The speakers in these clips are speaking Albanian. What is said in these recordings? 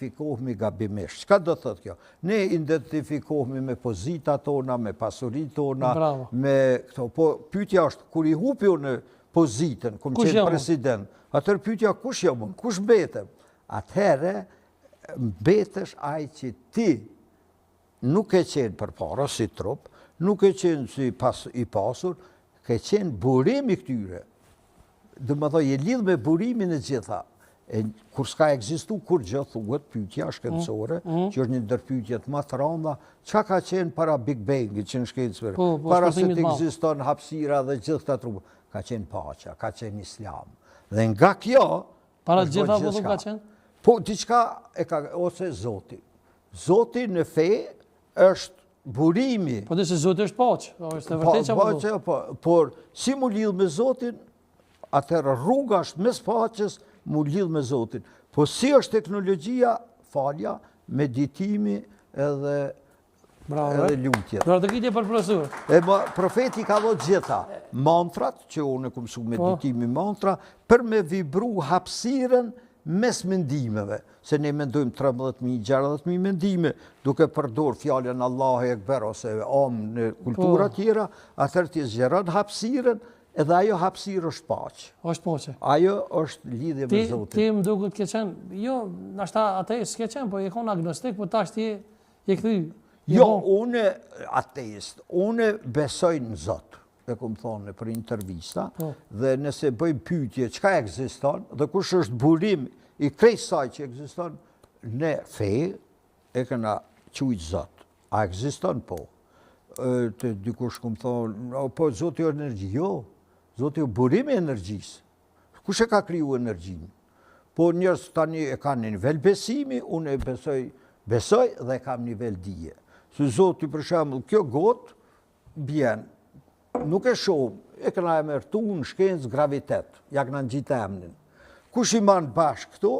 identifikohemi gabimisht. Çka do thotë kjo? Ne identifikohemi me pozita tona, me pasurit tona, me këto. Po pyetja është, kur I hupi unë pozitën, kum qenë president, atëherë pyetja kush jam unë, kush mbetem? Atëherë mbetesh ai që ti nuk e qenë përpara si trup, nuk e qenë si I pasur, ke qenë burimi këtyre. Dhe më thoj, je lidh me burimin e gjitha. Kur s'ka ekzistu, kur gjë thuhet pyetja shkencore, që është një ndër pyetjet më të rënda, çka ka qenë para Big Bang-it që në shkencëve, para se të ekziston hapësira dhe gjithë këta trupa, ka qenë paqja, ka qenë Islam. Dhe nga kjo, para gjitha po ka qenë? Po diçka ose Zoti. Zoti në fe është burimi. Po dhe se Zoti është paqë, është e vërtetë që po. Por si mu lidh me Zotin, atëherë rruga është mes paqes, mu lidh me Zotin. Po si është teknologjia, falja, meditimi edhe lutjet. Do të kitje për profesor. Profeti ka dhënë gjitha. Mantrat, që unë kam mësuar meditimi mantra, për me vibru hapësirën mes mendimeve, se ne mendojmë 13.000, 16.000 mendime, duke përdor fjalën Allahu Ekber ose Om në kultura tjera, atëherë ti zgjeron hapësirën, edhe ajo hapësirë është paqë. Është paqë. Ajo është lidhje me Zotin. Ti më duket ke qenë, jo, nashta ateist s'ke qenë, po je kon agnostik, po tash ti je kthy. Jo, unë ateist, unë besoj në Zot. E kom thonë për intervista, dhe nëse bëjmë pyetje çka ekziston, dhe kush është burim I krejt saj që ekziston, ne fe e kena quajt Zot. A ekziston po? Të dikush kom thonë, po Zoti është energji. Jo, Zoti është burimi I energjisë. Kush e ka kriju energjinë? Po njerëz tani e kanë një nivel besimi, unë e besoj dhe kam nivel dije. Se Zoti për shembull, kjo gotë bjen, nuk e shohim, e këna e mërtu në shkencë gravitet, ja këna në gjitë emnin. Kush I manë bashkë këto,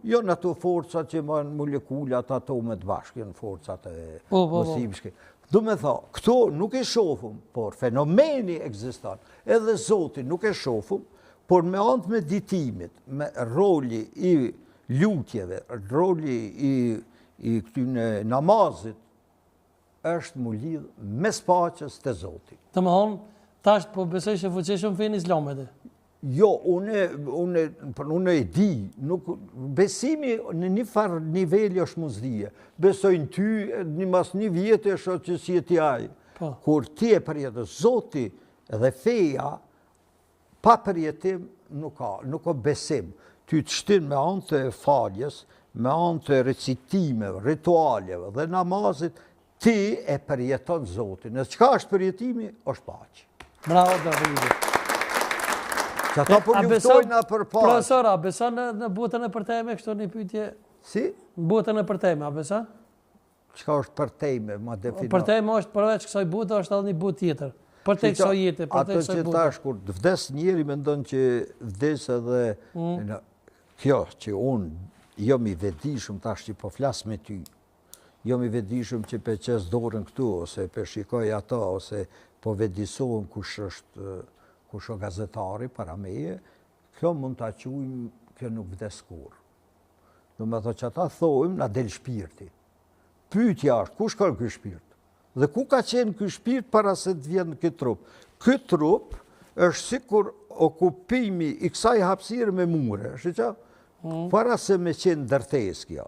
jo në ato forcat që manë molekulat, atomet bashkë, jo në forcat e mosimshke. Do me tha, këto nuk e shohim, por fenomeni ekziston. Edhe Zoti nuk e shohim, por me anë të meditimit, me roli I lutjeve, roli I këtyne namazit, është mu lidh mes paqes të Zotit. Të më thonë, tash po besoj se fuqishëm fenë Islamet. Jo, unë e di, besimi në një farë niveli është mosdije. Besoj në ty, mas një vjetë është që si e ti ajë. Kur ti e përjetës Zoti dhe feja, pa përjetim nuk ka besim. Ty të shtin me anë të faljes, me anë të recitimeve, ritualeve dhe namazit, ti e përjeton Zotin. Nëse çka është përjetimi, është paqë. Bravo, Davide. Që ata po luftojnë për paqë. Profesor, a beson në botën e përtejme, kështu një pyetje? Si? Botën e përtejme, a beson? Çka është përtejme, ma definoj? Përtejme është përveç kësaj bote, është edhe një botë tjetër. Përtej kësaj jete, përtej kësaj bote. Ato që tash, kur vdes njeri, mendon që vdes edhe kjo që unë jam I vetëdijshëm tash që po flas me ty. Jam I vetëdijshëm që pe qes dorën këtu, ose pe shikoj ata, ose po vetëdisohem kush është gazetari para meje, kjo mund ta quajmë, kjo nuk vdes kurrë. Do me thë që ata thojmë, na del shpirti. Pyetja është, ku shkon ky shpirt? Dhe ku ka qenë ky shpirt para se të vjen ky trup? Ky trup është sikur okupimi I kësaj hapësire me mure, është që? Para se me qenë ndërtesë kjo.